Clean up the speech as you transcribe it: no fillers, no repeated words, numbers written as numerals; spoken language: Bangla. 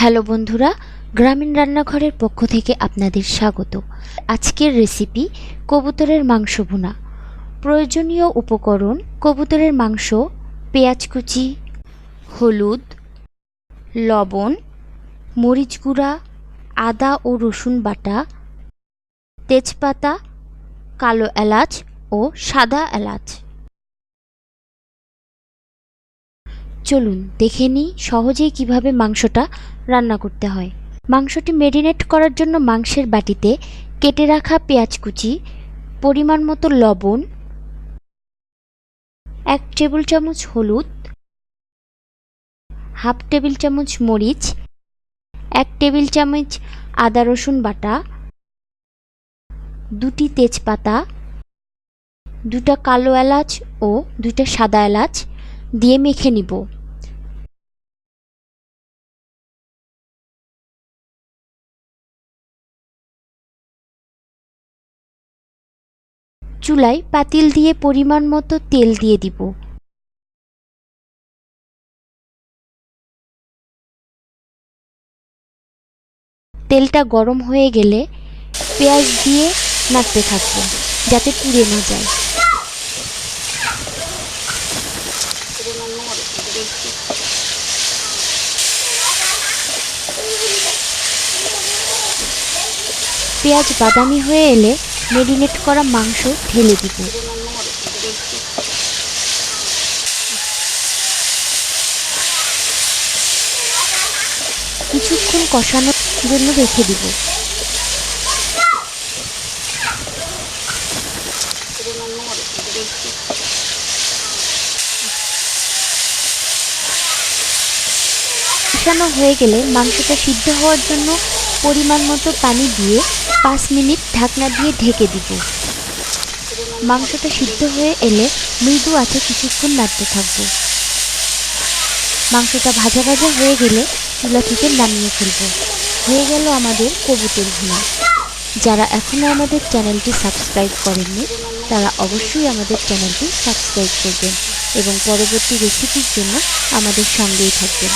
হ্যালো বন্ধুরা, গ্রামীণ রান্নাঘরের পক্ষ থেকে আপনাদের স্বাগত। আজকের রেসিপি কবুতরের মাংস ভুনা। প্রয়োজনীয় উপকরণ: কবুতরের মাংস, পেঁয়াজ কুচি, হলুদ, লবণ, মরিচ গুঁড়া, আদা ও রসুন বাটা, তেজপাতা, কালো এলাচ ও সাদা এলাচ। চলুন দেখে নিই সহজেই কিভাবে মাংসটা রান্না করতে হয়। মাংসটি ম্যারিনেট করার জন্য মাংসের বাটিতে কেটে রাখা পেঁয়াজ কুচি, পরিমাণ মতো লবণ, 1 টেবিল চামচ হলুদ, হাফ টেবিল চামচ মরিচ, 1 টেবিল চামচ আদা রসুন বাটা, 2টি তেজপাতা, 2টা কালো এলাচ ও 2টা সাদা এলাচ দিয়ে মেখে নিব। চুলায় পাতিল দিয়ে পরিমাণ মতো তেল দিয়ে দিব। তেলটা গরম হয়ে গেলে পেঁয়াজ দিয়ে নাড়তে থাকবো যাতে পুড়ে না যায়। পেঁয়াজ বাদামি হয়ে এলে ম্যারিনেট করা মাংস ঢেলে দিব। কিছুক্ষণ কষানোর জন্য রেখে দিব। কষানো হয়ে গেলে মাংসটা সিদ্ধ হওয়ার জন্য পরিমাণ মতো পানি দিয়ে 5 মিনিট ঢাকনা দিয়ে ঢেকে দিব। মাংসটা সিদ্ধ হয়ে এলে মৃদু আঁচে কিছুক্ষণ নাড়তে থাকবো। মাংসটা ভাজা ভাজা হয়ে গেলে চুলা থেকে নামিয়ে ফেলব। হয়ে গেল আমাদের কবুতর ভুনা। যারা এখনও আমাদের চ্যানেলটি সাবস্ক্রাইব করেননি তারা অবশ্যই আমাদের চ্যানেলটি সাবস্ক্রাইব করবেন এবং পরবর্তী রেসিপির জন্য আমাদের সঙ্গেই থাকবেন।